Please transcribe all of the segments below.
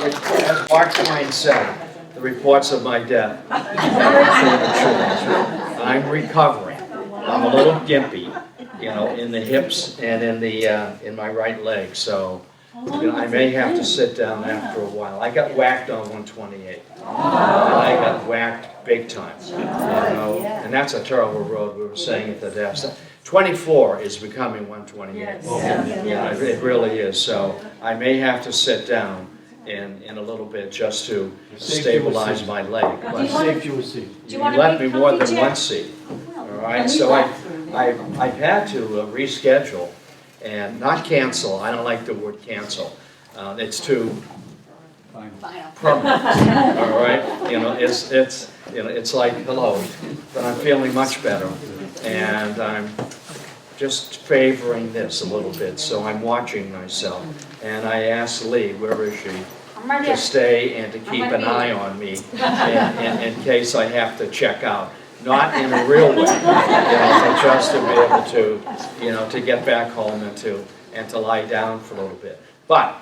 as Mark Twain said, the reports of my death. I'm recovering. I'm a little gimpy, in the hips and in my right leg. So, I may have to sit down after a while. I got whacked on 128, and I got whacked big time. And that's a terrible road. We were saying at the desk. 24 is becoming 128. Yeah, it really is. So I may have to sit down in a little bit just to stabilize my leg. But saved you a seat. You left me more than one seat. All right, so I've had to reschedule and not cancel. I don't like the word cancel. It's too permanent. All right, it's like hello, but I'm feeling much better, and I'm just favoring this a little bit. So I'm watching myself, and I asked Lee, where is she, to stay and to keep an eye on me in case I have to check out. Not in a real way, but just to be able to, to get back home and to lie down for a little bit. But,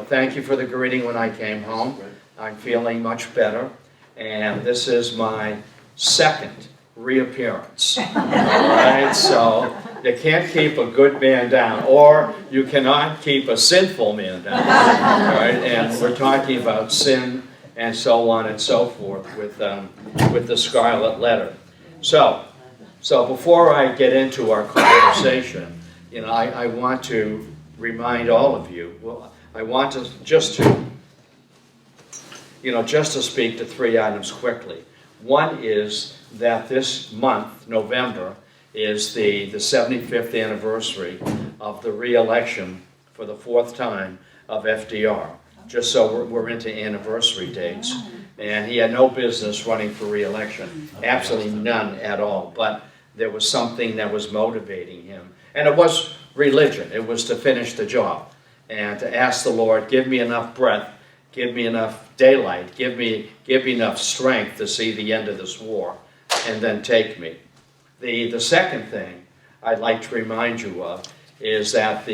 thank you for the greeting when I came home. I'm feeling much better, and this is my second reappearance. All right, so you can't keep a good man down, or you cannot keep a sinful man down. All right, and we're talking about sin and so on and so forth with the Scarlet Letter. So before I get into our conversation, I want to remind all of you. Well, I want to just to speak to three items quickly. One is that this month, November, is the 75th anniversary of the re-election for the fourth time of FDR. Just so we're into anniversary dates. And he had no business running for re-election. Absolutely none at all. But there was something that was motivating him. And it was religion. It was to finish the job. And to ask the Lord, give me enough breath, give me enough daylight, give me enough strength to see the end of this war, and then take me. The second thing I'd like to remind you of is that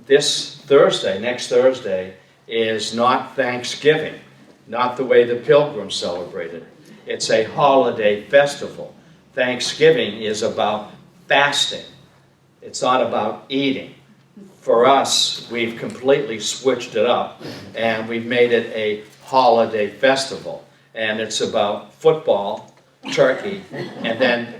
this Thursday, next Thursday, is not Thanksgiving, not the way the Pilgrims celebrated. It's a holiday festival. Thanksgiving is about fasting. It's not about eating. For us, we've completely switched it up, and we've made it a holiday festival. And it's about football, turkey, and then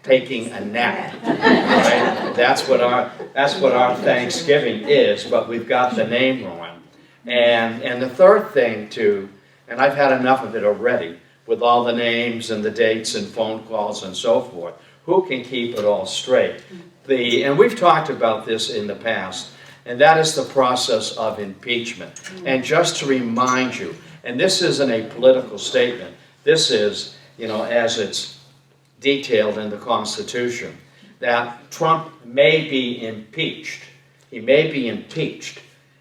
taking a nap. Right? That's what our Thanksgiving is, but we've got the name wrong. And the third thing too, and I've had enough of it already, with all the names and the dates and phone calls and so forth. Who can keep it all straight? And we've talked about this in the past, and that is the process of impeachment. And just to remind you, and this isn't a political statement, this is, as it's detailed in the Constitution, that Trump may be impeached. He may be impeached.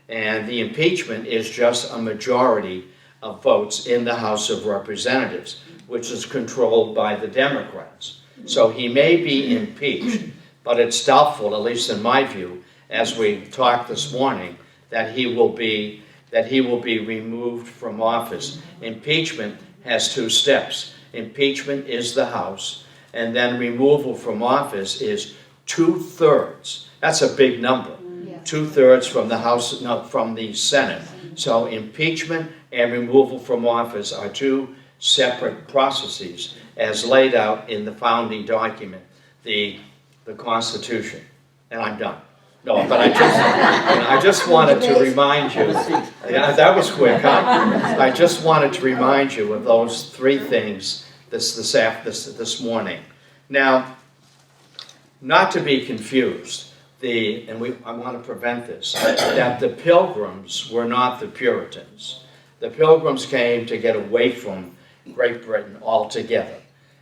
And the impeachment is just a majority of votes in the House of Representatives, which is controlled by the Democrats. So he may be impeached, but it's doubtful, at least in my view, as we talked this morning, that he will be removed from office. Impeachment has two steps. Impeachment is the House, and then removal from office is 2/3. That's a big number. 2/3 from the House, no, from the Senate. So impeachment and removal from office are two separate processes, as laid out in the founding document, the Constitution. And I'm done. No, but I just wanted to remind you. That was quick, huh? I just wanted to remind you of those three things this morning. Now, not to be confused, I want to prevent this, that the Pilgrims were not the Puritans. The Pilgrims came to get away from Great Britain altogether.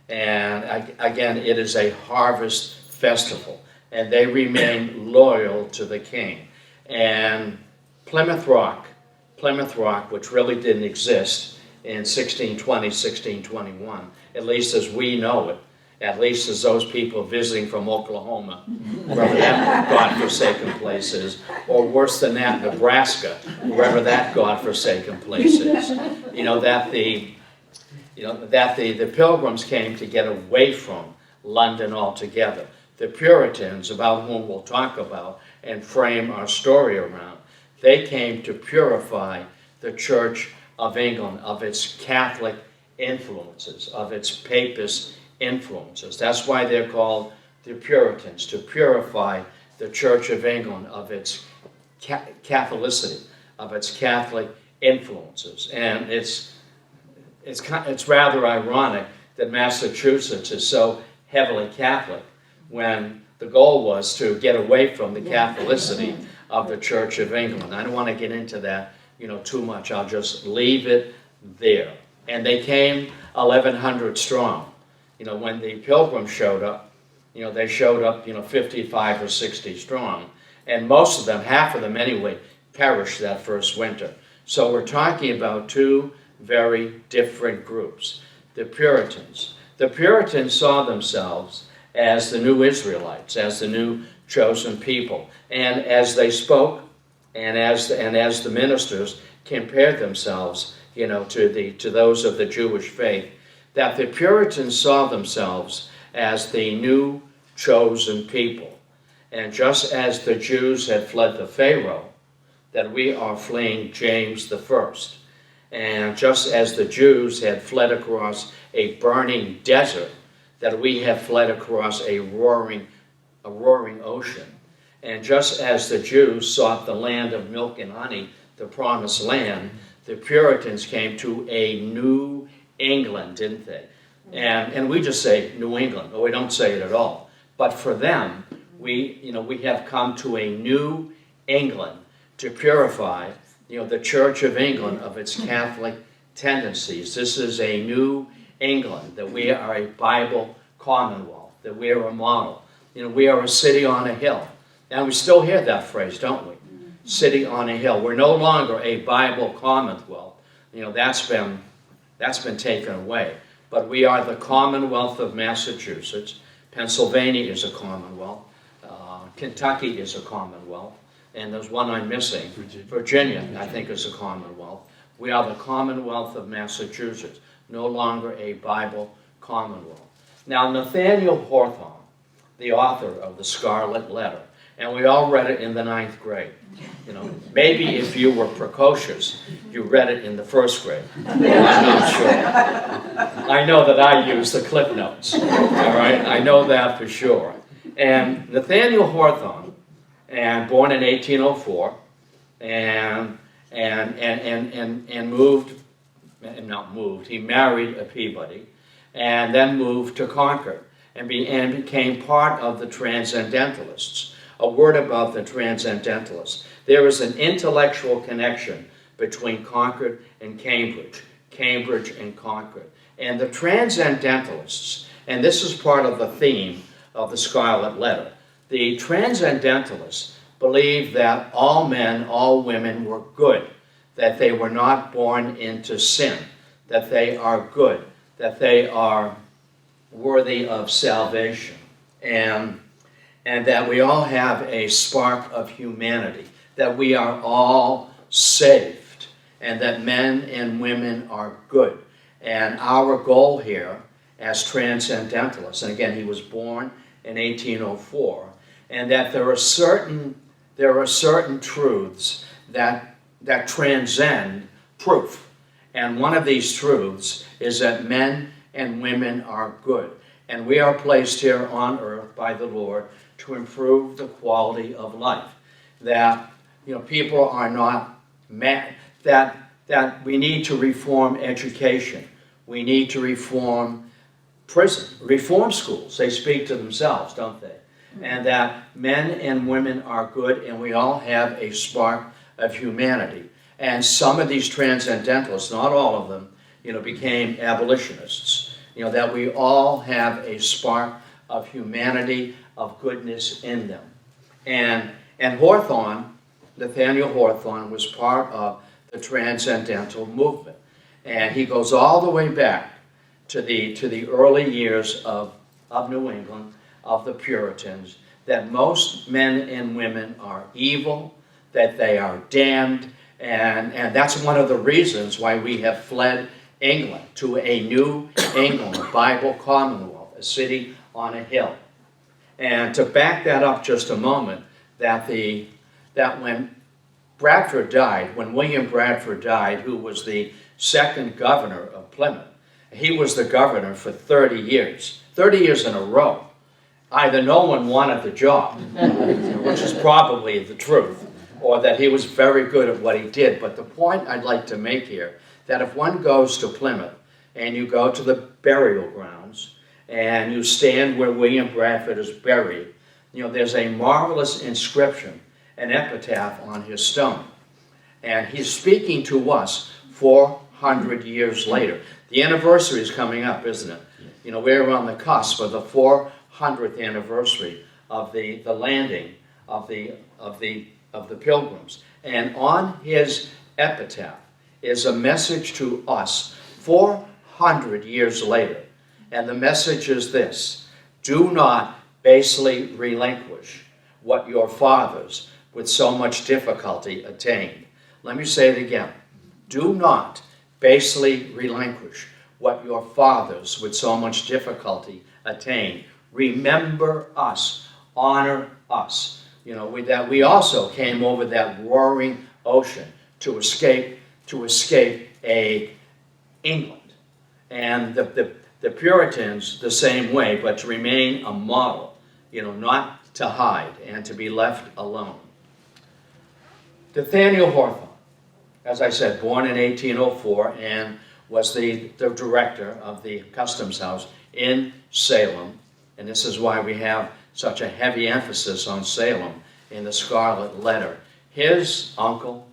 And again, it is a harvest festival, and they remain loyal to the king. And Plymouth Rock, which really didn't exist in 1620, 1621, at least as we know it, at least as those people visiting from Oklahoma, wherever that godforsaken place is, or worse than that, Nebraska, wherever that godforsaken place is. That the Pilgrims came to get away from London altogether. The Puritans, about whom we'll talk about and frame our story around, they came to purify the Church of England of its Catholic influences, of its papist influences. That's why they're called the Puritans, to purify the Church of England of its Catholicity, of its Catholic influences. And it's rather ironic that Massachusetts is so heavily Catholic when the goal was to get away from the Catholicity of the Church of England. I don't want to get into that, too much. I'll just leave it there. And they came 1,100 strong. When the Pilgrims showed up, they showed up, 55 or 60 strong. And most of them, half of them anyway, perished that first winter. So we're talking about two very different groups. The Puritans. The Puritans saw themselves as the new Israelites, as the new chosen people. And as they spoke, and as the ministers compared themselves, to those of the Jewish faith, that the Puritans saw themselves as the new chosen people. And just as the Jews had fled the Pharaoh, that we are fleeing James the First. And just as the Jews had fled across a burning desert, that we have fled across a roaring ocean. And just as the Jews sought the land of milk and honey, the promised land, the Puritans came to a New England, didn't they? And we just say New England, or we don't say it at all. But for them, we have come to a New England to purify, the Church of England of its Catholic tendencies. This is a New England, that we are a Bible commonwealth, that we are a model. We are a city on a hill. And we still hear that phrase, don't we? City on a hill. We're no longer a Bible commonwealth. That's been taken away. But we are the Commonwealth of Massachusetts. Pennsylvania is a commonwealth. Kentucky is a commonwealth. And there's one I'm missing. Virginia, I think, is a commonwealth. We are the Commonwealth of Massachusetts, no longer a Bible commonwealth. Now, Nathaniel Hawthorne, the author of the Scarlet Letter, and we all read it in the 9th grade. Maybe if you were precocious, you read it in the 1st grade. I'm not sure. I know that I used the clip notes. All right, I know that for sure. And Nathaniel Hawthorne, and born in 1804, he married a Peabody, and then moved to Concord, and became part of the Transcendentalists. A word about the Transcendentalists. There is an intellectual connection between Concord and Cambridge, Cambridge and Concord. And the Transcendentalists, and this is part of the theme of the Scarlet Letter, the Transcendentalists believed that all men, all women were good, that they were not born into sin, that they are good, that they are worthy of salvation, and that we all have a spark of humanity, that we are all saved, and that men and women are good. And our goal here as Transcendentalists, and again, he was born in 1804, and that there are certain truths that transcend proof. And one of these truths is that men and women are good. And we are placed here on earth by the Lord to improve the quality of life. That people are not mad, that we need to reform education. We need to reform prison, reform schools. They speak to themselves, don't they? And that men and women are good, and we all have a spark of humanity. And some of these Transcendentalists, not all of them, became abolitionists. That we all have a spark of humanity, of goodness in them. And Hawthorne, Nathaniel Hawthorne, was part of the Transcendental movement. And he goes all the way back to the early years of of New England, of the Puritans, that most men and women are evil, that they are damned, and that's one of the reasons why we have fled England to a New England, a Bible Commonwealth, a city on a hill. And to back that up just a moment, that when Bradford died, when William Bradford died, who was the second governor of Plymouth, he was the governor for 30 years in a row. Either no one wanted the job, which is probably the truth, or that he was very good at what he did. But the point I'd like to make here, that if one goes to Plymouth and you go to the burial grounds and you stand where William Bradford is buried, there's a marvelous inscription, an epitaph on his stone. And he's speaking to us 400 years later. The anniversary is coming up, isn't it? We're on the cusp of the 400th anniversary of the landing of the Pilgrims. And on his epitaph is a message to us 400 years later. And the message is this: do not basely relinquish what your fathers with so much difficulty attained. Let me say it again. Do not basely relinquish what your fathers with so much difficulty attained. Remember us. Honor us. That we also came over that roaring ocean to escape England. And the Puritans the same way, but to remain a model, not to hide and to be left alone. Nathaniel Hawthorne, as I said, born in 1804 and was the director of the Customs House in Salem. And this is why we have such a heavy emphasis on Salem in the Scarlet Letter. His uncle,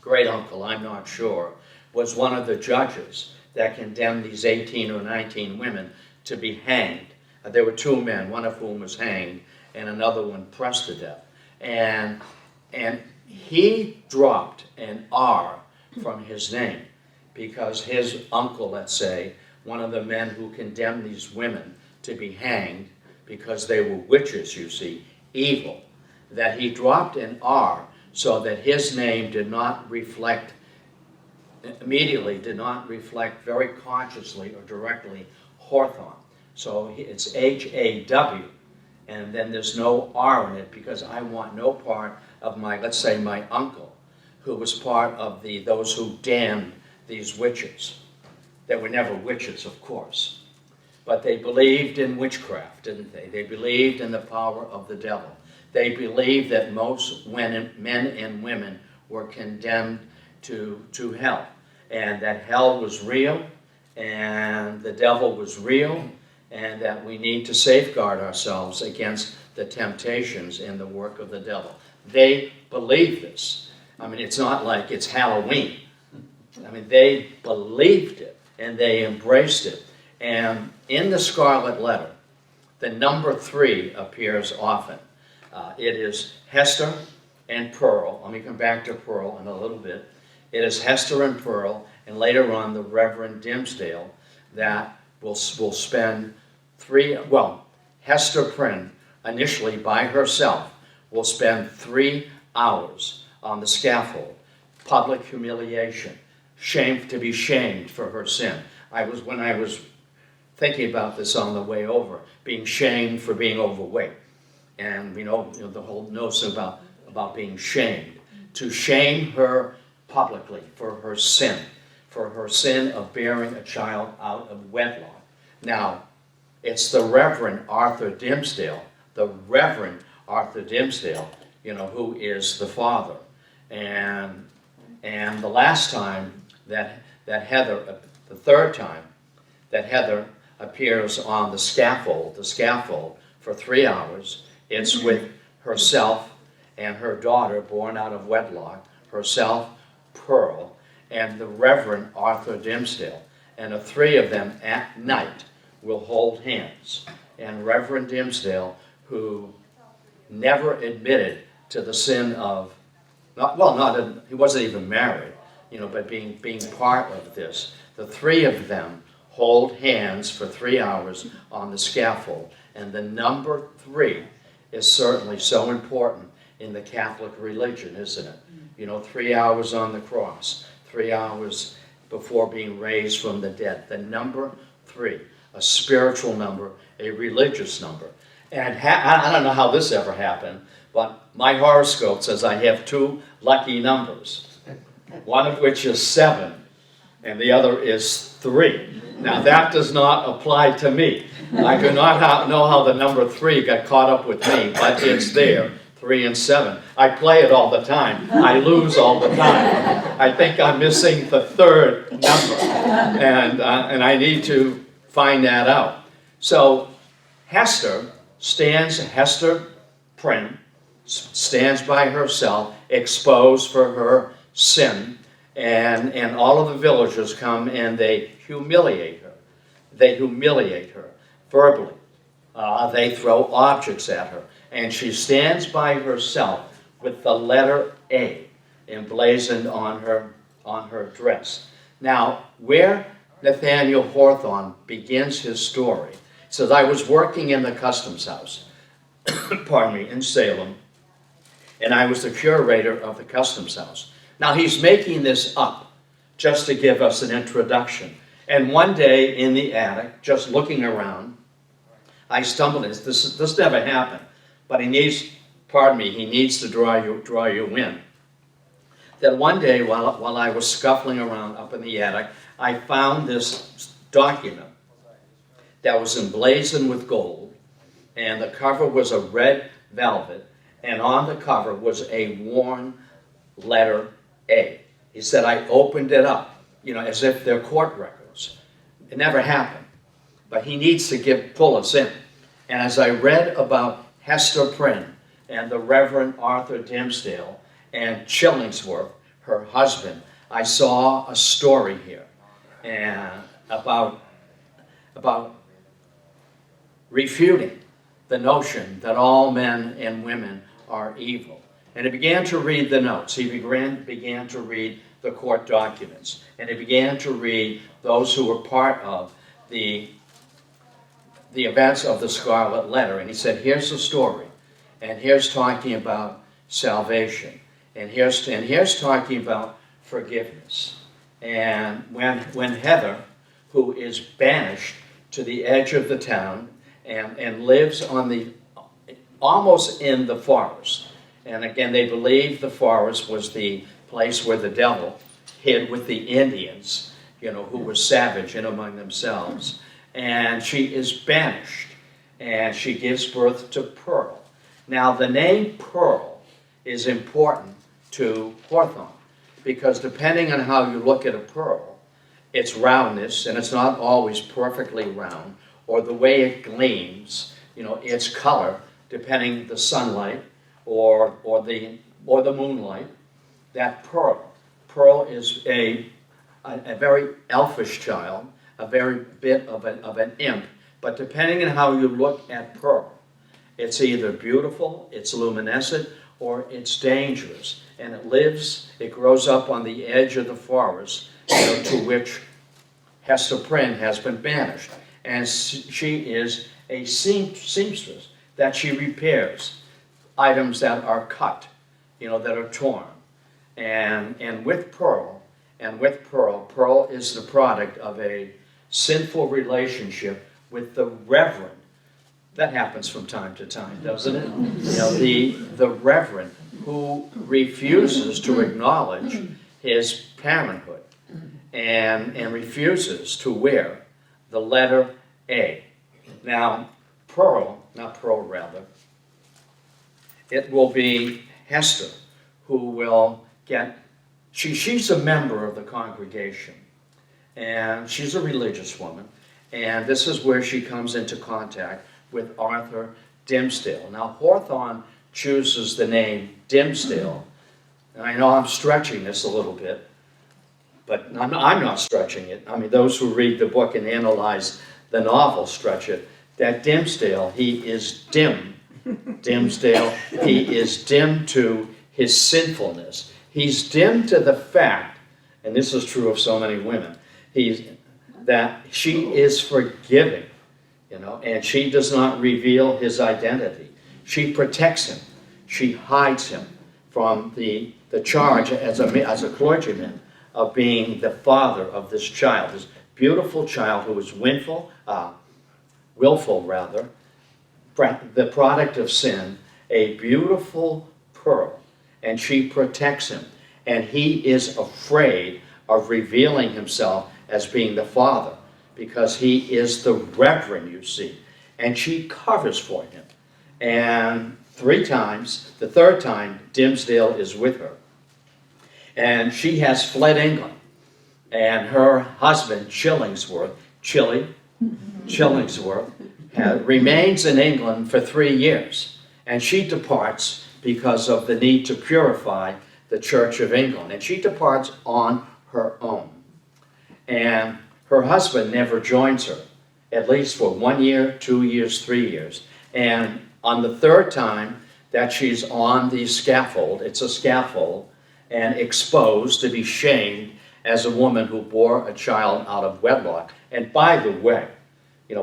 great uncle, I'm not sure, was one of the judges that condemned these 18 or 19 women to be hanged. There were two men, one of whom was hanged and another one pressed to death. And he dropped an R from his name because his uncle, let's say, one of the men who condemned these women to be hanged because they were witches, you see, evil, that he dropped an R so that his name did not reflect, immediately did not reflect very consciously or directly Hawthorne. So it's H-A-W, and then there's no R in it because I want no part of my, let's say, my uncle, who was part of those who damned these witches. They were never witches, of course. But they believed in witchcraft, didn't they? They believed in the power of the devil. They believed that most men and women were condemned to hell, and that hell was real, and the devil was real, and that we need to safeguard ourselves against the temptations and the work of the devil. They believed this. I mean, it's not like it's Halloween. I mean, they believed it, and they embraced it. And in the Scarlet Letter, the number 3 appears often. It is Hester and Pearl. Let me come back to Pearl in a little bit. It is Hester and Pearl, and later on the Reverend Dimmesdale that will spend Hester Prynne, initially by herself, will spend 3 hours on the scaffold, public humiliation, to be shamed for her sin. When I was thinking about this on the way over, being shamed for being overweight, and the whole notion about being shamed, to shame her publicly for her sin of bearing a child out of wedlock. Now, it's the Reverend Arthur Dimmesdale, who is the father. And the last time that Heather, the third time that Heather appears on the scaffold for 3 hours, it's with herself and her daughter born out of wedlock, herself, Pearl, and the Reverend Arthur Dimmesdale. And the 3 of them at night will hold hands. And Reverend Dimmesdale, who never admitted to the sin of, he wasn't even married, but being part of this, the 3 of them hold hands for 3 hours on the scaffold. And the number 3 is certainly so important in the Catholic religion, isn't it? You know, 3 hours on the cross, 3 hours before being raised from the dead. The number 3, a spiritual number, a religious number. And I don't know how this ever happened, but my horoscope says I have 2 lucky numbers, one of which is 7, and the other is 3. Now that does not apply to me. I do not know how the number 3 got caught up with me, but it's there, 3 and 7. I play it all the time. I lose all the time. I think I'm missing the 3rd number, and I need to find that out. So Hester Prynne stands by herself, exposed for her sin, and all of the villagers come and they humiliate her. They humiliate her verbally. They throw objects at her. And she stands by herself with the letter A emblazoned on her dress. Now, where Nathaniel Hawthorne begins his story, he says, I was working in the customs house, pardon me, in Salem, and I was the curator of the customs house. Now, he's making this up just to give us an introduction. And one day in the attic, just looking around, I stumbled in. This never happened, but he needs to draw you in. That one day, while I was scuffling around up in the attic, I found this document that was emblazoned with gold, and the cover was a red velvet, and on the cover was a worn letter A. He said, I opened it up, as if they're court records. It never happened, but he needs to pull us in. And as I read about Hester Prynne and the Reverend Arthur Dimmesdale and Chillingsworth, her husband, I saw a story here and about refuting the notion that all men and women are evil. And he began to read the notes. He began to read the court documents. And he began to read those who were part of the events of the Scarlet Letter. And he said, here's the story. And here's talking about salvation. And here's talking about forgiveness. And when Heather, who is banished to the edge of the town and lives almost in the forest. And again, they believe the forest was the place where the devil hid with the Indians, who were savage and among themselves. And she is banished, and she gives birth to Pearl. Now, the name Pearl is important to Hawthorne, because depending on how you look at a pearl, its roundness, and it's not always perfectly round, or the way it gleams, its color, depending the sunlight or the moonlight, that Pearl is a very elfish child, a very bit of an imp, but depending on how you look at Pearl, it's either beautiful, it's luminescent, or it's dangerous. And it grows up on the edge of the forest, to which Hester Prynne has been banished. And she is a seamstress, that she repairs items that are cut, that are torn. And with Pearl, Pearl is the product of a sinful relationship with the Reverend. That happens from time to time, doesn't it? The Reverend who refuses to acknowledge his parenthood and refuses to wear the letter A. Now, it will be Hester who will get, she's a member of the congregation, and she's a religious woman, and this is where she comes into contact with Arthur Dimmesdale. Now, Hawthorne chooses the name Dimmesdale, and I know I'm stretching this a little bit, but I'm not stretching it. I mean, those who read the book and analyze the novel stretch it. That Dimmesdale, he is dim. Dimmesdale, he is dim to his sinfulness. He's dim to the fact, and this is true of so many women, that she is forgiving, and she does not reveal his identity. She protects him. She hides him from the charge as a clergyman of being the father of this child, this beautiful child who was willful, the product of sin, a beautiful pearl, and she protects him. And he is afraid of revealing himself as being the father because he is the Reverend, you see. And she covers for him. And 3 times, the 3rd time, Dimmesdale is with her. And she has fled England. And her husband, Chillingsworth, remains in England for 3 years. And she departs because of the need to purify the Church of England. And she departs on her own. And her husband never joins her, at least for 1 year, 2 years, 3 years. And on the 3rd time that she's on the scaffold, it's a scaffold, and exposed to be shamed as a woman who bore a child out of wedlock. And by the way,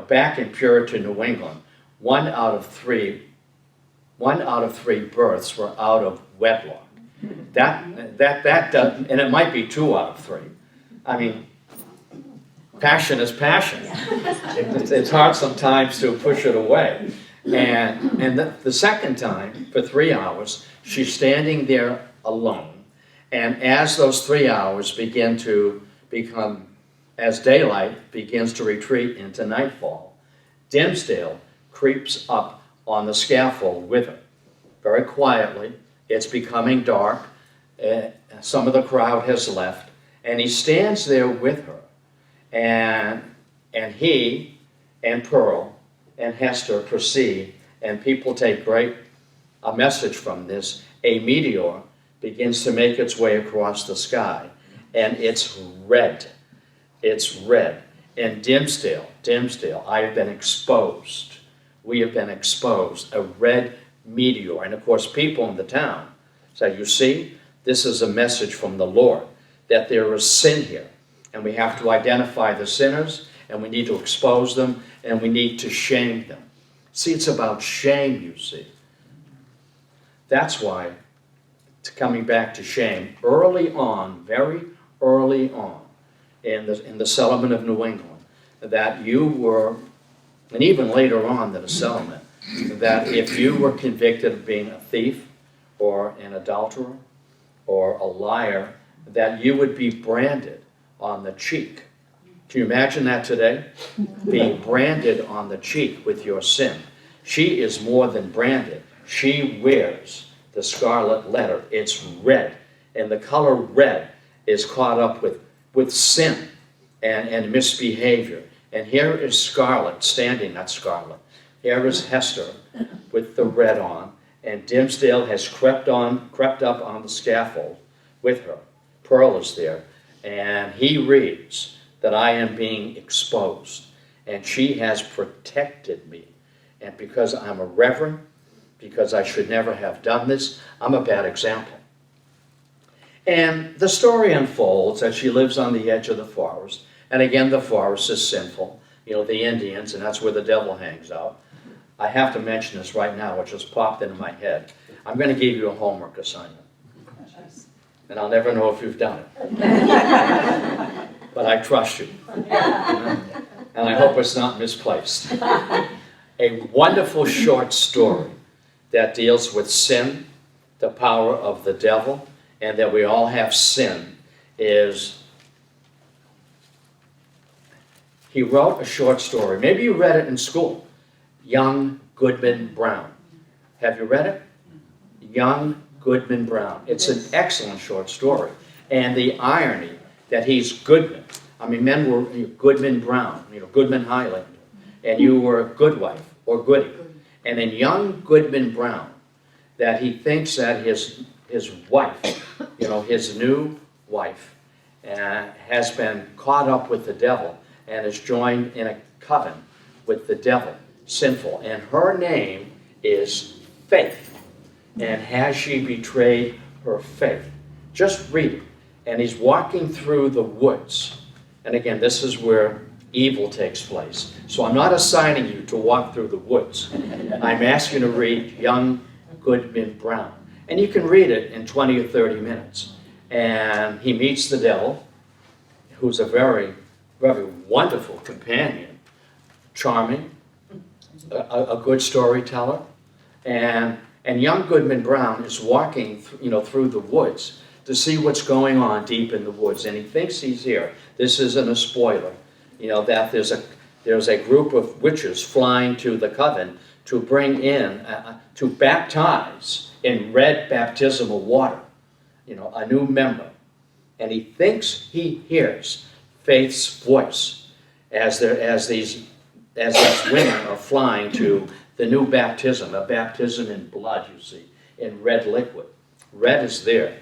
back in Puritan New England, 1 out of 3 births were out of wedlock. That does, and it might be 2 out of 3. I mean, passion is passion. It's hard sometimes to push it away. And the 2nd time, for 3 hours, she's standing there alone. And as those 3 hours begin to become, as daylight begins to retreat into nightfall, Dimmesdale creeps up on the scaffold with her. Very quietly, it's becoming dark. Some of the crowd has left. And he stands there with her. And he and Pearl and Hester proceed, and people take a message from this. A meteor begins to make its way across the sky, and it's red. It's red. And Dimmesdale, I have been exposed. We have been exposed. A red meteor. And of course, people in the town say, you see, this is a message from the Lord, that there is sin here. And we have to identify the sinners, and we need to expose them, and we need to shame them. See, it's about shame, you see. That's why, coming back to shame, early on, very early on, in the settlement of New England, that you were, and even later on than a settlement, that if you were convicted of being a thief, or an adulterer, or a liar, that you would be branded on the cheek. Can you imagine that today? Being branded on the cheek with your sin. She is more than branded. She wears the Scarlet Letter. It's red. And the color red is caught up with sin and misbehavior. And here is Scarlet standing, not Scarlet. Here is Hester with the red on. And Dimmesdale has crept up on the scaffold with her. Pearl is there. And he reads that I am being exposed. And she has protected me. And because I'm a reverend, because I should never have done this, I'm a bad example. And the story unfolds as she lives on the edge of the forest. And again, the forest is sinful. The Indians, and that's where the devil hangs out. I have to mention this right now, it just popped into my head. I'm going to give you a homework assignment. And I'll never know if you've done it. But I trust you. And I hope it's not misplaced. A wonderful short story that deals with sin, the power of the devil, and that we all have sin is, he wrote a short story. Maybe you read it in school. Young Goodman Brown. Have you read it? Young Goodman Brown. It's an excellent short story. And the irony that he's Goodman. I mean, men were Goodman Brown, Goodman Hylander. And you were a good wife or goody. And then young Goodman Brown, that he thinks that his wife, his new wife, has been caught up with the devil and is joined in a coven with the devil, sinful. And her name is Faith. And has she betrayed her faith? Just read it. And he's walking through the woods. And again, this is where evil takes place. So I'm not assigning you to walk through the woods. I'm asking you to read young Goodman Brown. And you can read it in 20 or 30 minutes. And he meets the devil, who's a very, very wonderful companion, charming, a good storyteller. And young Goodman Brown is walking through the woods to see what's going on deep in the woods. And he thinks he's here. This isn't a spoiler. That there's a group of witches flying to the coven to bring in, to baptize in red baptismal water, a new member. And he thinks he hears Faith's voice as these women are flying to the new baptism, a baptism in blood, you see, in red liquid. Red is there.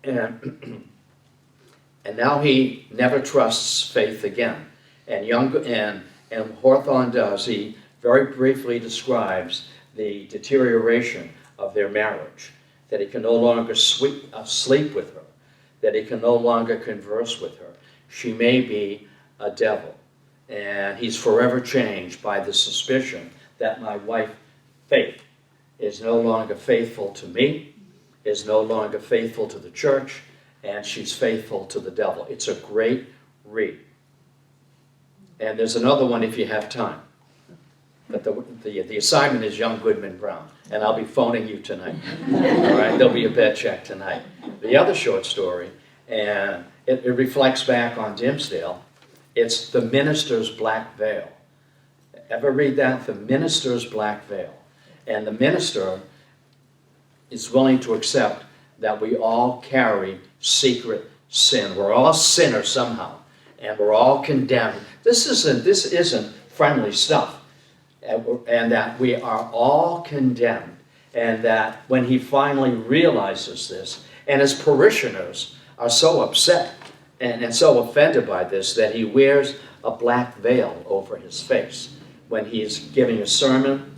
And now he never trusts Faith again. And Hawthorne does, he very briefly describes the deterioration of their marriage, that he can no longer sleep with her, that he can no longer converse with her. She may be a devil. And he's forever changed by the suspicion that my wife, Faith, is no longer faithful to me, is no longer faithful to the church, and she's faithful to the devil. It's a great read. And there's another one if you have time. But the assignment is young Goodman Brown, and I'll be phoning you tonight. All right, there'll be a bed check tonight. The other short story, and it reflects back on Dimmesdale, it's The Minister's Black Veil. Ever read that? The Minister's Black Veil. And the minister is willing to accept that we all carry secret sin. We're all sinners somehow, and we're all condemned. This isn't friendly stuff. And that we are all condemned, and that when he finally realizes this, and his parishioners are so upset and so offended by this that he wears a black veil over his face when he's giving a sermon,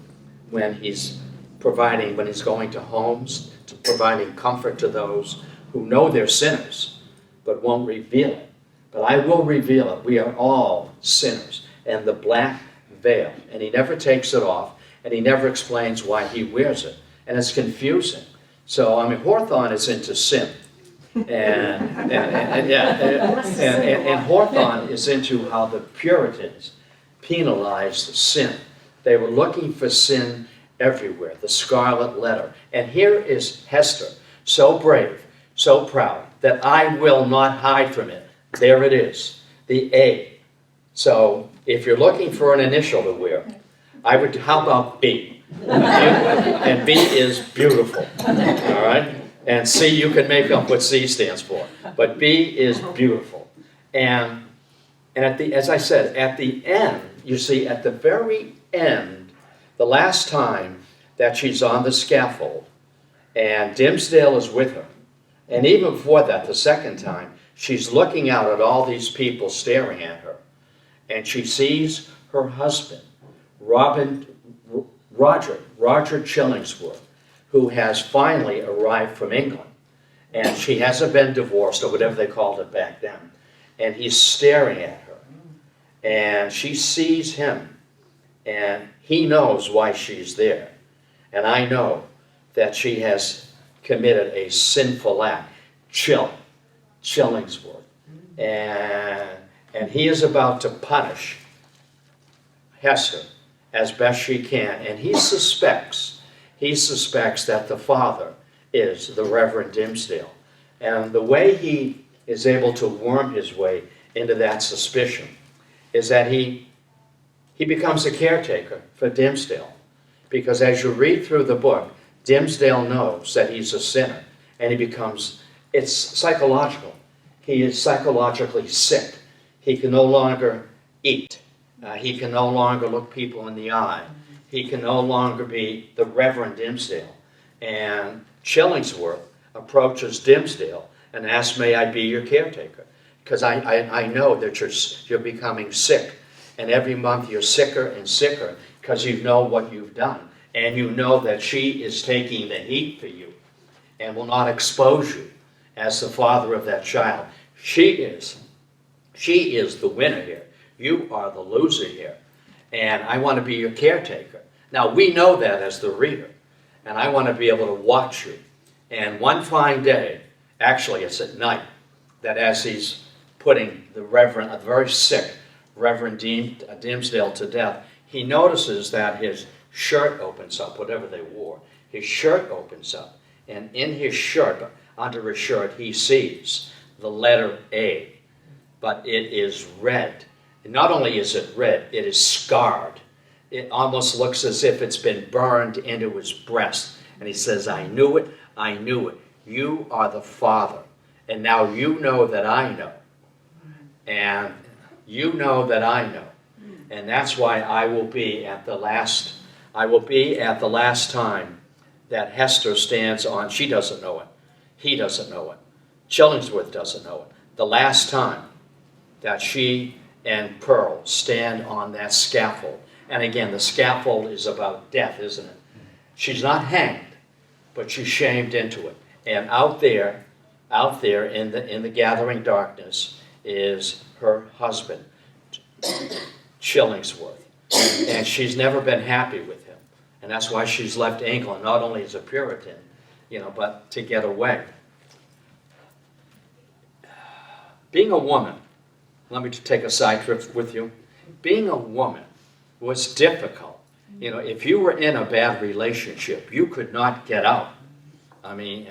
when he's going to homes, to providing comfort to those who know they're sinners but won't reveal it. But I will reveal it. We are all sinners. And the black veil, and he never takes it off, and he never explains why he wears it, and it's confusing. So Hawthorne is into sin, and Hawthorne is into how the Puritans penalized sin. They were looking for sin everywhere. The Scarlet Letter, and here is Hester, so brave, so proud, that I will not hide from it. There it is, the A. So if you're looking for an initial to wear, how about B? And B is beautiful, all right? And C, you can make up what C stands for. But B is beautiful. And as I said, at the end, you see, at the very end, the last time that she's on the scaffold, and Dimmesdale is with her, and even before that, the second time, she's looking out at all these people staring at her. And she sees her husband, Roger Chillingsworth, who has finally arrived from England. And she hasn't been divorced, or whatever they called it back then. And he's staring at her. And she sees him. And he knows why she's there. And I know that she has committed a sinful act. Chillingsworth. And he is about to punish Hester as best she can. And he suspects that the father is the Reverend Dimmesdale. And the way he is able to worm his way into that suspicion is that he becomes a caretaker for Dimmesdale. Because as you read through the book, Dimmesdale knows that he's a sinner. And it's psychological. He is psychologically sick. He can no longer eat. He can no longer look people in the eye. He can no longer be the Reverend Dimmesdale. And Chillingsworth approaches Dimmesdale and asks, may I be your caretaker? Because I know that you're becoming sick. And every month you're sicker and sicker because you know what you've done. And you know that she is taking the heat for you and will not expose you as the father of that child. She is the winner here. You are the loser here, and I want to be your caretaker. Now, we know that as the reader, and I want to be able to watch you. And one fine day, actually it's at night, that as he's putting the Reverend, a very sick Reverend Dimmesdale to death, he notices that his shirt opens up, whatever they wore. His shirt opens up, and in his shirt, under his shirt, he sees the letter A, but it is red. And not only is it red, it is scarred. It almost looks as if it's been burned into his breast. And he says, I knew it, I knew it. You are the Father, and now you know that I know. And you know that I know. And that's why I will be at the last time that Hester stands on. She doesn't know it. He doesn't know it. Chillingsworth doesn't know it. The last time that she and Pearl stand on that scaffold. And again, the scaffold is about death, isn't it? She's not hanged, but she's shamed into it. And out there in the gathering darkness is her husband, Chillingsworth. And she's never been happy with him. And that's why she's left England, not only as a Puritan, but to get away. Being a woman, let me take a side trip with you. Being a woman was difficult. If you were in a bad relationship, you could not get out. I mean,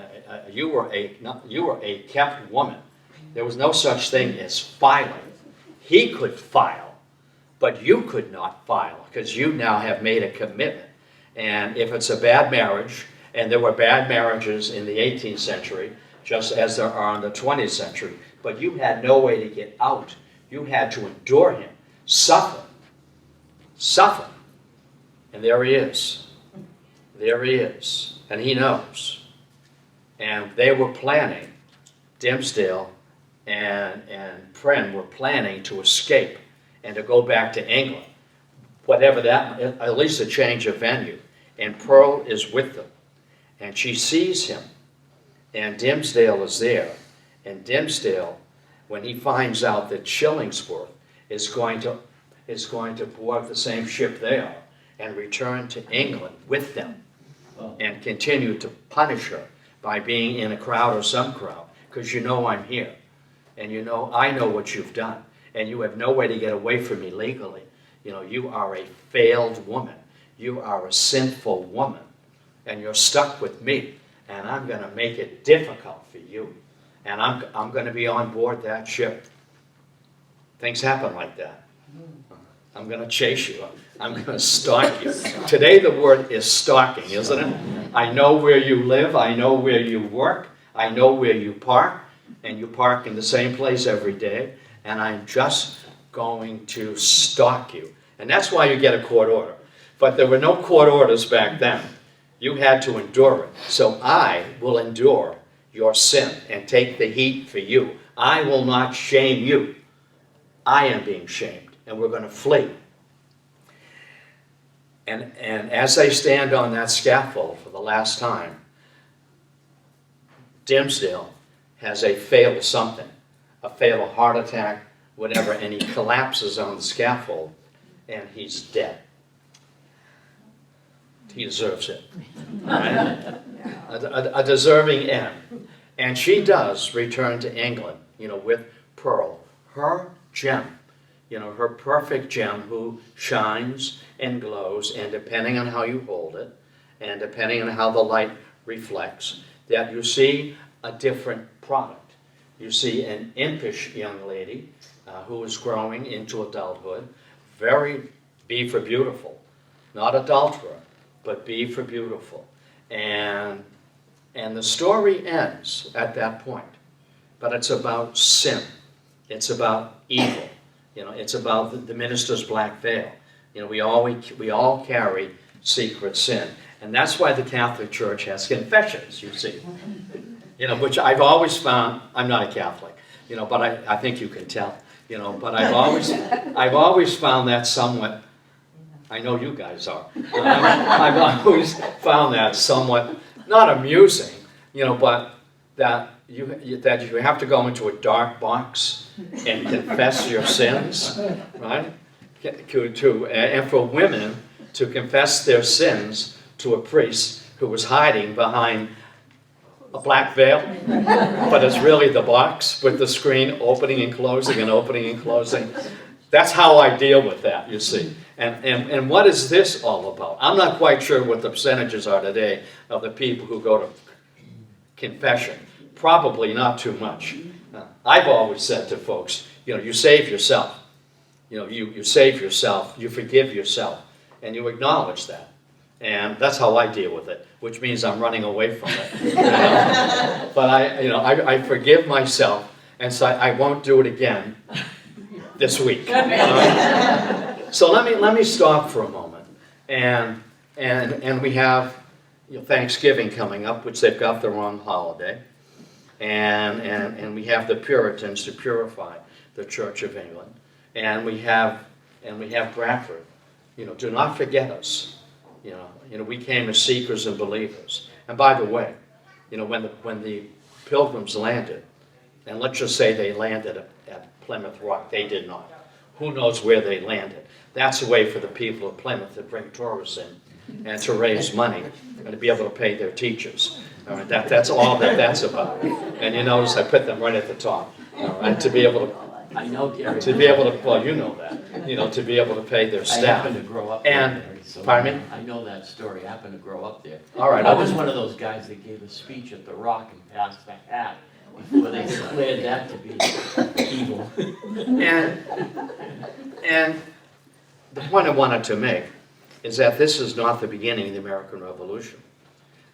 you were a kept woman. There was no such thing as filing. He could file, but you could not file because you now have made a commitment. And if it's a bad marriage, and there were bad marriages in the 18th century, just as there are in the 20th century, but you had no way to get out. You had to endure him, suffer. And there he is. There he is. And he knows. And they were planning, Dimmesdale and Prynne were planning to escape and to go back to England. Whatever that, at least a change of venue. And Pearl is with them. And she sees him. And Dimmesdale is there. And Dimmesdale, when he finds out that Chillingsworth is going to board the same ship they are and return to England with them and continue to punish her by being in a crowd or some crowd, because I'm here. And I know what you've done. And you have no way to get away from me legally. You are a failed woman. You are a sinful woman. And you're stuck with me. And I'm going to make it difficult for you. And I'm going to be on board that ship. Things happen like that. I'm going to chase you. I'm going to stalk you. Today the word is stalking, isn't it? I know where you live. I know where you work. I know where you park. And you park in the same place every day. And I'm just going to stalk you. And that's why you get a court order. But there were no court orders back then. You had to endure it. So I will endure your sin and take the heat for you. I will not shame you. I am being shamed, and we're going to flee. And as they stand on that scaffold for the last time, Dimmesdale has a fatal something, a fatal heart attack, whatever, and he collapses on the scaffold, and he's dead. He deserves it. Right? A deserving end. And she does return to England, with Pearl, her gem, her perfect gem who shines and glows, and depending on how you hold it, and depending on how the light reflects, that you see a different product. You see an impish young lady who is growing into adulthood, be for beautiful, not adulterer, but be for beautiful. And the story ends at that point. But it's about sin. It's about evil. It's about the minister's black veil. We all carry secret sin. And that's why the Catholic Church has confessions, you see. Which I've always found, I'm not a Catholic, but I think you can tell. But I've always found that somewhat, I know you guys are. I've always found that somewhat, not amusing, but that that you have to go into a dark box and confess your sins, right? And for women to confess their sins to a priest who was hiding behind a black veil, but it's really the box with the screen opening and closing and opening and closing. That's how I deal with that, you see. And what is this all about? I'm not quite sure what the percentages are today of the people who go to confession. Probably not too much. I've always said to folks, you save yourself. You save yourself, you forgive yourself, and you acknowledge that. And that's how I deal with it, which means I'm running away from it. But I forgive myself, and so I won't do it again this week. So let me stop for a moment, and we have Thanksgiving coming up, which they've got their own holiday, and we have the Puritans to purify the Church of England, and we have Bradford. Do not forget us. We came as seekers and believers. And by the way, when the Pilgrims landed, and let's just say they landed at Plymouth Rock, they did not. Who knows where they landed? That's a way for the people of Plymouth to bring tourists in and to raise money and to be able to pay their teachers. All right, that's all that's about. And you notice I put them right at the top. All right, to be able to. I know, Gary. To be able to, well, you know that. To be able to pay their staff. I happened to grow up and, there. So pardon me? I know that story. I happened to grow up there. All right. I was one of those guys that gave a speech at the Rock and passed the hat before they declared that to be evil. And the point I wanted to make is that this is not the beginning of the American Revolution.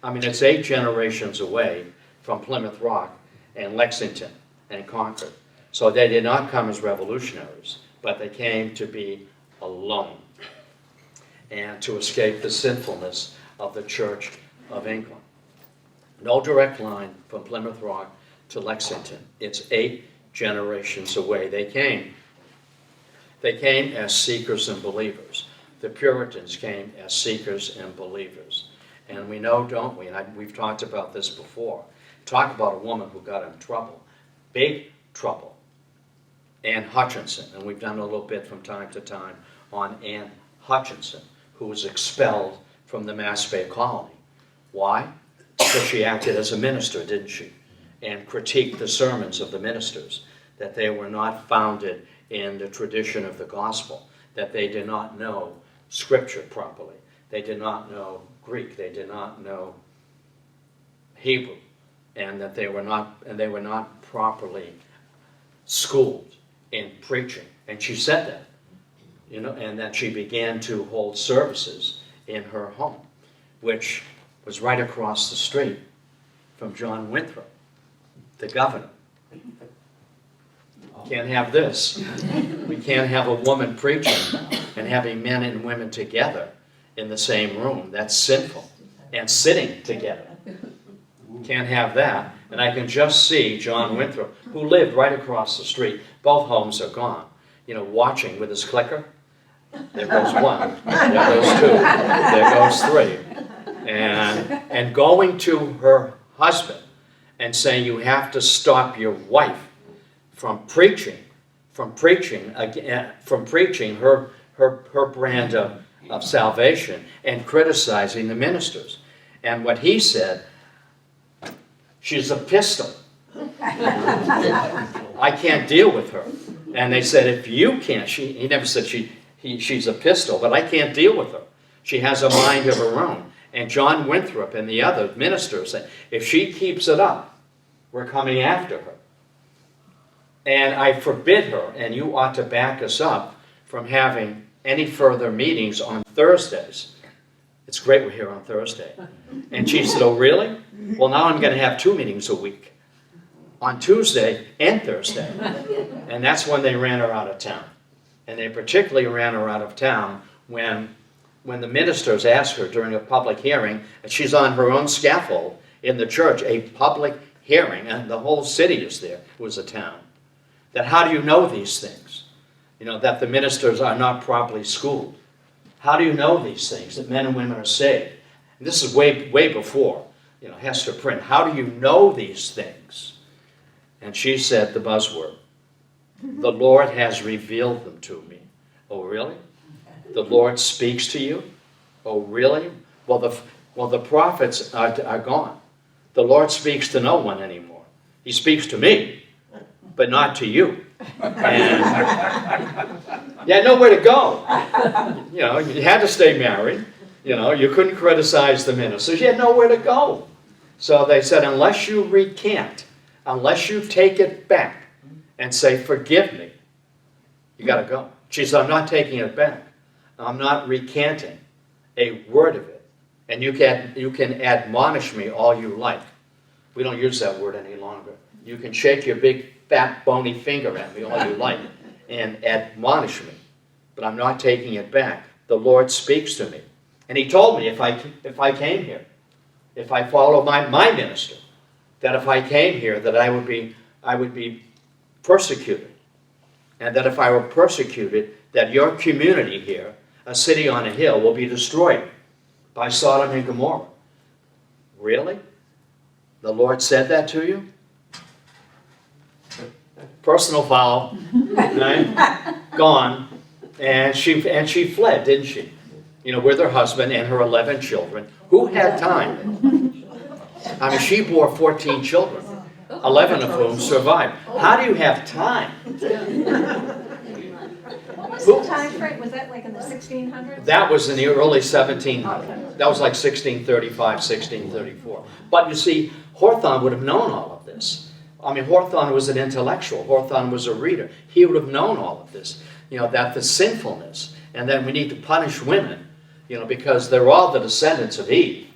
I mean, it's 8 generations away from Plymouth Rock and Lexington and Concord. So they did not come as revolutionaries, but they came to be alone and to escape the sinfulness of the Church of England. No direct line from Plymouth Rock to Lexington. It's 8 generations away. They came as seekers and believers. The Puritans came as seekers and believers. And we know, don't we, and we've talked about this before, talk about a woman who got in trouble, big trouble. Anne Hutchinson, and we've done a little bit from time to time on Anne Hutchinson, who was expelled from the Mass Bay colony. Why? Because she acted as a minister, didn't she? And critiqued the sermons of the ministers, that they were not founded in the tradition of the gospel, that they did not know Scripture properly. They did not know Greek. They did not know Hebrew, and that they were not properly schooled in preaching. And she said that, and that she began to hold services in her home, which was right across the street from John Winthrop, the governor. Can't have this. We can't have a woman preaching and having men and women together in the same room. That's sinful. And sitting together. Can't have that. And I can just see John Winthrop, who lived right across the street. Both homes are gone. Watching with his clicker. There goes 1. There goes 2. There goes 3. And going to her husband and saying, you have to stop your wife from preaching her brand of salvation and criticizing the ministers. And what he said, she's a pistol. I can't deal with her. And they said, if you can't, he never said she's a pistol, but I can't deal with her. She has a mind of her own. And John Winthrop and the other ministers said, if she keeps it up, we're coming after her. And I forbid her, and you ought to back us up from having any further meetings on Thursdays. It's great we're here on Thursday. And she said, oh, really? Well, now I'm going to have 2 meetings a week, on Tuesday and Thursday. And that's when they ran her out of town. And they particularly ran her out of town when the ministers asked her during a public hearing, and she's on her own scaffold in the church, a public hearing, and the whole city is there. It was a town. That how do you know these things? That the ministers are not properly schooled. How do you know these things, that men and women are saved? And this is way before, Hester Prynne. How do you know these things? And she said the buzzword, "The Lord has revealed them to me." Oh, really? The Lord speaks to you? Oh, really? Well, the prophets are gone. The Lord speaks to no one anymore. He speaks to me, but not to you. And you had nowhere to go. You know, you had to stay married. You know, you couldn't criticize the ministers. You had nowhere to go. So they said, unless you recant, unless you take it back and say, "Forgive me," you got to go. She said, "I'm not taking it back. I'm not recanting a word of it. And you can admonish me all you like." We don't use that word any longer. You can shake your big, fat, bony finger at me all you like and admonish me. But I'm not taking it back. The Lord speaks to me. And he told me if I came here, if I follow my minister, that if I came here, that I would be persecuted. And that if I were persecuted, that your community here, a city on a hill, will be destroyed by Sodom and Gomorrah. Really? The Lord said that to you? Personal foul, right? Gone. And she fled, didn't she? You know, with her husband and her 11 children. Who had time? I mean, she bore 14 children, 11 of whom survived. How do you have time? What was the time frame? Was that like in the 1600s? That was in the early 1700s. That was like 1635, 1634. But you see, Hawthorne would have known all of this. I mean, Hawthorne was an intellectual. Hawthorne was a reader. He would have known all of this. You know, that the sinfulness, and then we need to punish women, you know, because they're all the descendants of Eve.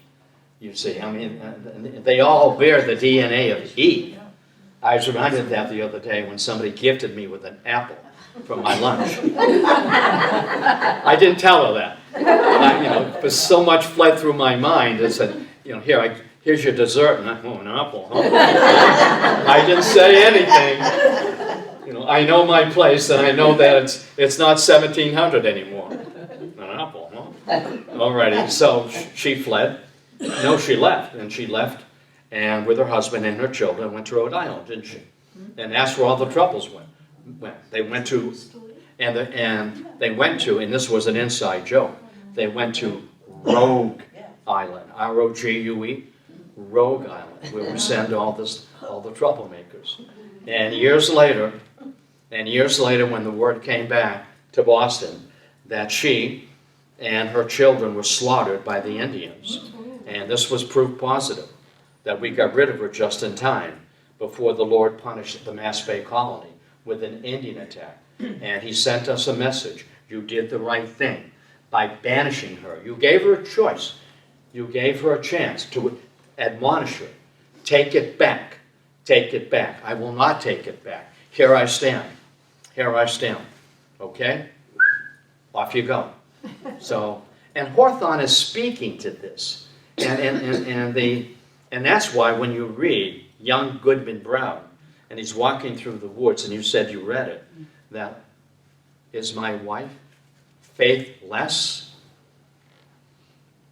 You see, I mean, they all bear the DNA of Eve. I was reminded of that the other day when somebody gifted me with an apple from my lunch. I didn't tell her that. You know, because so much fled through my mind. I said, you know, here's your dessert. And an apple, huh? I didn't say anything. You know, I know my place, and I know that it's not 1700 anymore. An apple, huh? Alrighty, so she fled. No, she left, and she left, and with her husband and her children went to Rhode Island, didn't she? And that's where all the troubles went. They went to, and this was an inside joke. They went to Rogue Island, R-O-G-U-E, Rogue Island, where we send all the troublemakers. And years later, when the word came back to Boston that she and her children were slaughtered by the Indians, and this was proof positive that we got rid of her just in time before the Lord punished the Mass Bay colony with an Indian attack. And he sent us a message. You did the right thing by banishing her. You gave her a choice. You gave her a chance to admonish her. Take it back. Take it back. I will not take it back. Here I stand. Here I stand. Okay? Off you go. So, and Hawthorne is speaking to this. And that's why when you read young Goodman Brown, and he's walking through the woods, and you said you read it, that is my wife faithless?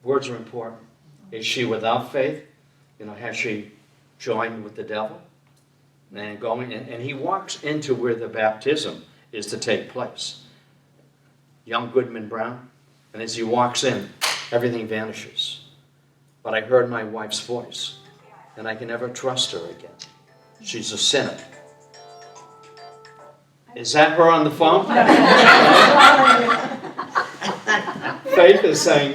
Words are important. Is she without faith? You know, has she joined with the devil? And he walks into where the baptism is to take place. Young Goodman Brown, and as he walks in, everything vanishes. But I heard my wife's voice, and I can never trust her again. She's a sinner. Is that her on the phone? Faith is saying,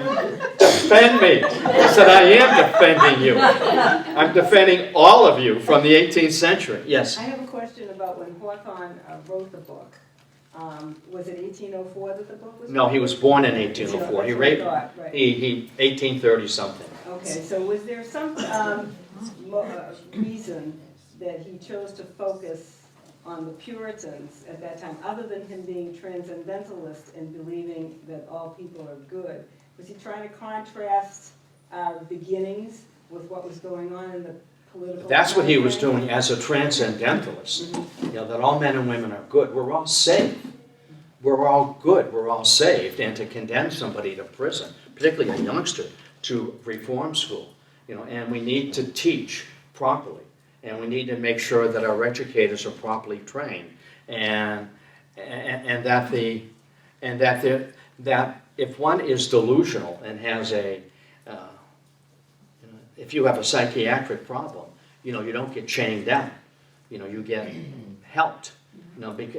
defend me. I said, I am defending you. I'm defending all of you from the 18th century. Yes? I have a question about when Hawthorne wrote the book. Was it 1804 that the book was written? No, he was born in 1804. He 1830 something. Okay, so was there some reason that he chose to focus on the Puritans at that time, other than him being transcendentalist and believing that all people are good? Was he trying to contrast our beginnings with what was going on in the political? That's what he was doing as a transcendentalist. Mm-hmm. You know, that all men and women are good. We're all saved. We're all good. We're all saved. And to condemn somebody to prison, particularly a youngster, to reform school, you know, and we need to teach properly. And we need to make sure that our educators are properly trained, and that if one is delusional and has if you have a psychiatric problem, you don't get chained down. You get helped.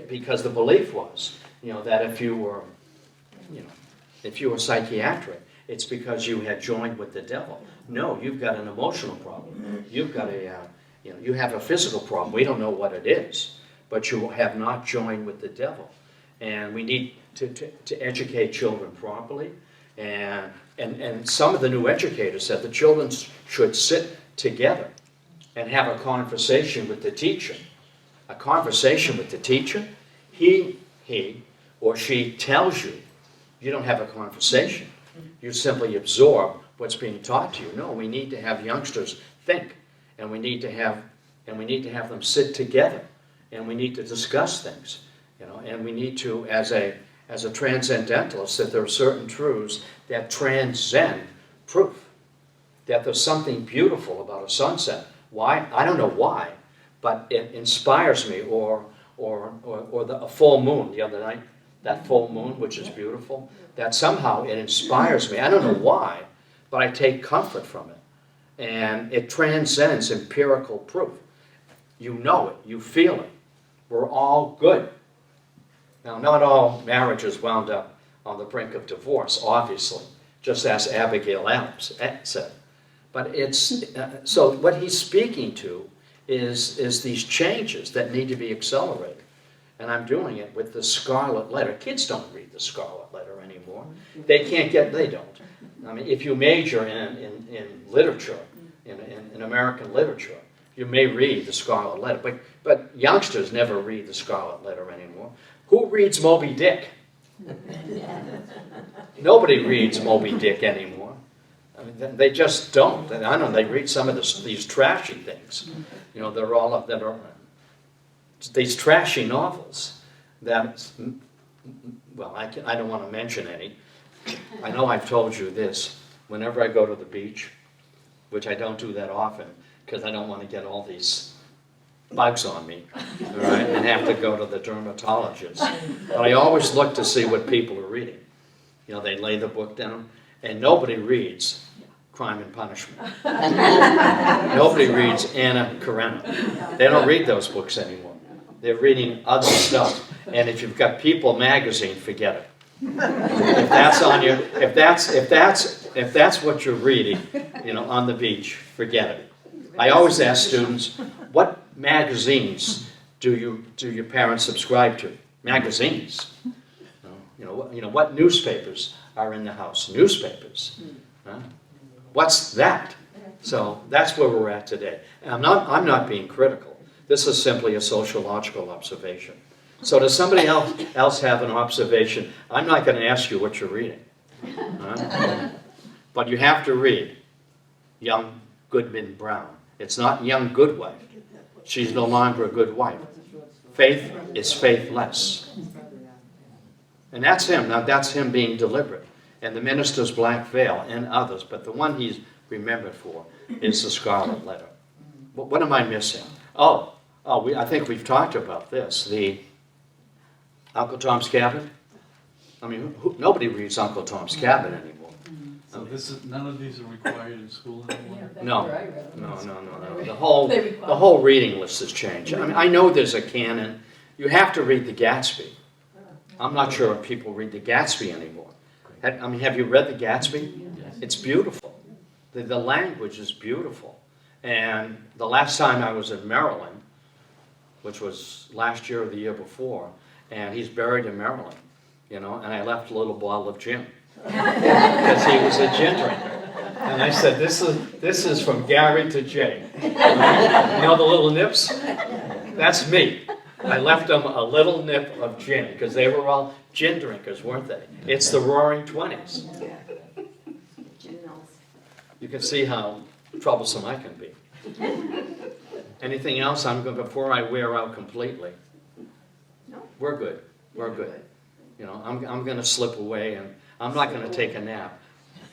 Because the belief was, that if you were psychiatric, it's because you had joined with the devil. No, you've got an emotional problem. You've got you have a physical problem. We don't know what it is, but you have not joined with the devil. And we need to educate children properly. And some of the new educators said the children should sit together and have a conversation with the teacher. A conversation with the teacher. He or she tells you. You don't have a conversation. You simply absorb what's being taught to you. No, we need to have youngsters think, and we need to have them sit together, and we need to discuss things, and we need to, as a transcendentalist, that there are certain truths that transcend proof. That there's something beautiful about a sunset. Why? I don't know why, but it inspires me. Or a full moon the other night. That full moon, which is beautiful, that somehow it inspires me. I don't know why, but I take comfort from it. And it transcends empirical proof. You know it. You feel it. We're all good. Now, not all marriages wound up on the brink of divorce, obviously, just as Abigail Adams said. But so what he's speaking to is these changes that need to be accelerated. And I'm doing it with the Scarlet Letter. Kids don't read the Scarlet Letter anymore. They don't. I mean, if you major in literature, in American literature, you may read the Scarlet Letter. But youngsters never read the Scarlet Letter anymore. Who reads Moby Dick? Nobody reads Moby Dick anymore. I mean, they just don't. I know they read some of these trashy things. They're all up that are these trashy novels that, well, I don't want to mention any. I know I've told you this. Whenever I go to the beach, which I don't do that often because I don't want to get all these bugs on me, all right, and have to go to the dermatologist. But I always look to see what people are reading. They lay the book down, and nobody reads Crime and Punishment. Nobody reads Anna Karenina. They don't read those books anymore. They're reading other stuff. And if you've got People magazine, forget it. If that's on your, if that's what you're reading, on the beach, forget it. I always ask students, what magazines do your parents subscribe to? Magazines. What newspapers are in the house? Newspapers. What's that? So that's where we're at today. And I'm not being critical. This is simply a sociological observation. So does somebody else have an observation? I'm not going to ask you what you're reading. But you have to read young Goodman Brown. It's not young good wife. She's no longer a good wife. Faith is faithless. And that's him. Now that's him being deliberate. And the minister's black veil and others. But the one he's remembered for is the Scarlet Letter. What am I missing? I think we've talked about this. The Uncle Tom's Cabin. I mean, nobody reads Uncle Tom's Cabin anymore. So none of these are required in school anymore? No. The whole reading list has changed. I mean, I know there's a canon. You have to read The Gatsby. I'm not sure if people read The Gatsby anymore. Have you read The Gatsby? Yes. It's beautiful. The language is beautiful. And the last time I was in Maryland, which was last year or the year before, and he's buried in Maryland, and I left a little bottle of gin because he was a gin drinker. And I said, this is from Gary to Jay. The little nips? That's me. I left them a little nip of gin because they were all gin drinkers, weren't they? It's the Roaring 20s. You can see how troublesome I can be. Anything else? Before I wear out completely. No. We're good. We're good. I'm going to slip away, and I'm not going to take a nap.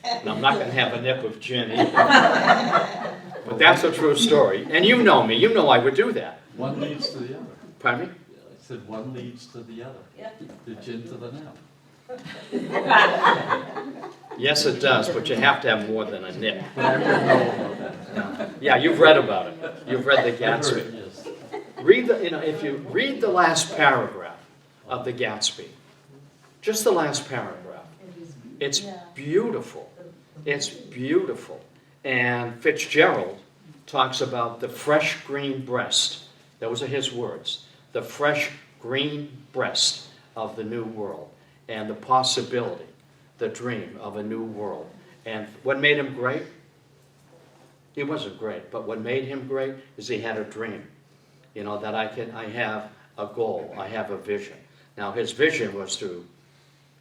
And I'm not going to have a nip of gin either. But that's a true story. And you know me. You know I would do that. One leads to the other. Pardon me? I said one leads to the other. The gin to the nip. Yes, it does, but you have to have more than a nip. But I didn't know about that. Yeah, you've read about it. You've read the I've heard, Gatsby. yes. Read the, if you read the last paragraph of the Gatsby, just the last paragraph, it's beautiful. It's beautiful. And Fitzgerald talks about the fresh green breast. Those are his words. The fresh green breast of the new world, and the possibility, the dream of a new world. And what made him great? He wasn't great, but what made him great is he had a dream. You know, that I have a goal, I have a vision. Now his vision was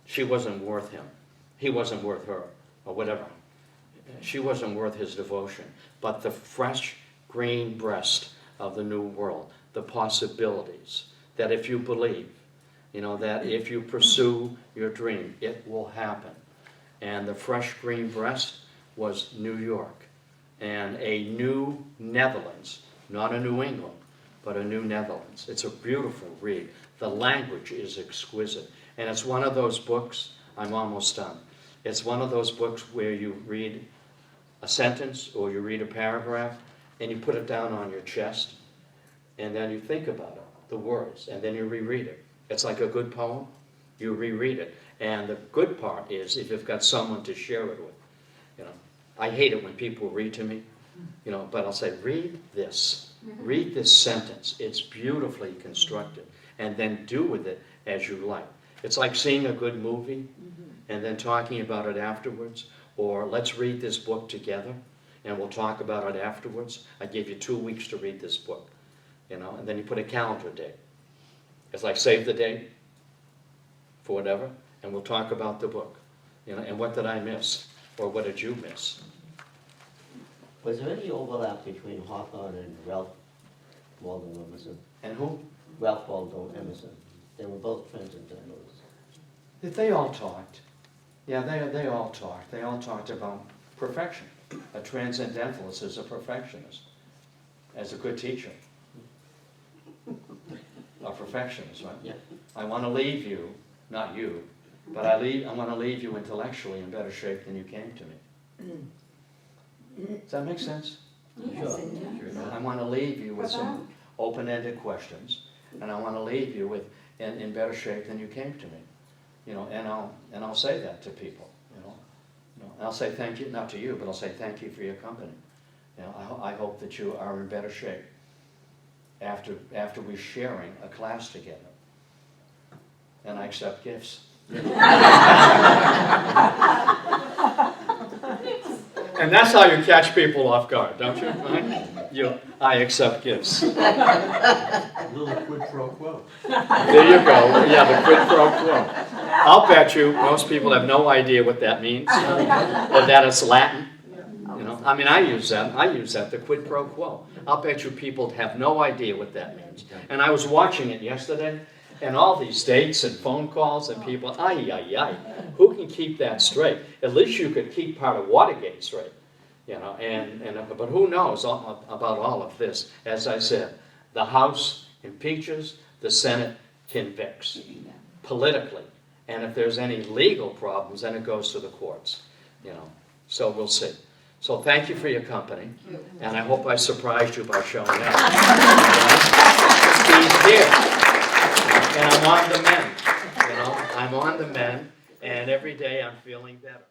she wasn't worth him. He wasn't worth her, or whatever. She wasn't worth his devotion. But the fresh green breast of the new world, the possibilities, that if you believe, you know, that if you pursue your dream, it will happen. And the fresh green breast was New York, and a new Netherlands, not a New England, but a new Netherlands. It's a beautiful read. The language is exquisite. And it's one of those books, I'm almost done. It's one of those books where you read a sentence or you read a paragraph and you put it down on your chest and then you think about it, the words, and then you reread it. It's like a good poem. You reread it. And the good part is if you've got someone to share it with. You know, I hate it when people read to me, you know, but I'll say, read this. Read this sentence. It's beautifully constructed. And then do with it as you like. It's like seeing a good movie and then talking about it afterwards. Or let's read this book together and we'll talk about it afterwards. I gave you 2 weeks to read this book. You know, and then you put a calendar date. It's like save the date for whatever, and we'll talk about the book. You know, and what did I miss? Or what did you miss? Was there any overlap between Hawthorne and Ralph Waldo Emerson? And who? Ralph Waldo Emerson. They were both transcendentalists. They all talked. Yeah, they all talked. They all talked about perfection. A transcendentalist is a perfectionist. As a good teacher. A perfectionist, right? Yeah. I want to leave you, not you, but I want to leave you intellectually in better shape than you came to me. Does that make sense? Sure. I want to leave you with some open-ended questions, and I want to leave you with in better shape than you came to me. You know, and I'll say that to people. You know, and I'll say thank you, not to you, but I'll say thank you for your company. You know, I hope that you are in better shape after we're sharing a class together. And I accept gifts. And that's how you catch people off guard, don't you? Right? I accept gifts. A little quid pro quo. There you go. Yeah, the quid pro quo. I'll bet you most people have no idea what that means, or that it's Latin. You know, I mean, I use that, the quid pro quo. I'll bet you people have no idea what that means. And I was watching it yesterday, and all these dates and phone calls and people, who can keep that straight? At least you could keep part of Watergate straight. You know, but who knows about all of this? As I said, the House impeaches, the Senate convicts politically. And if there's any legal problems, then it goes to the courts. You know, so we'll see. So thank you for your company, and I hope I surprised you by showing up. He's here, and I'm on the mend. You know, I'm on the mend, and every day I'm feeling better.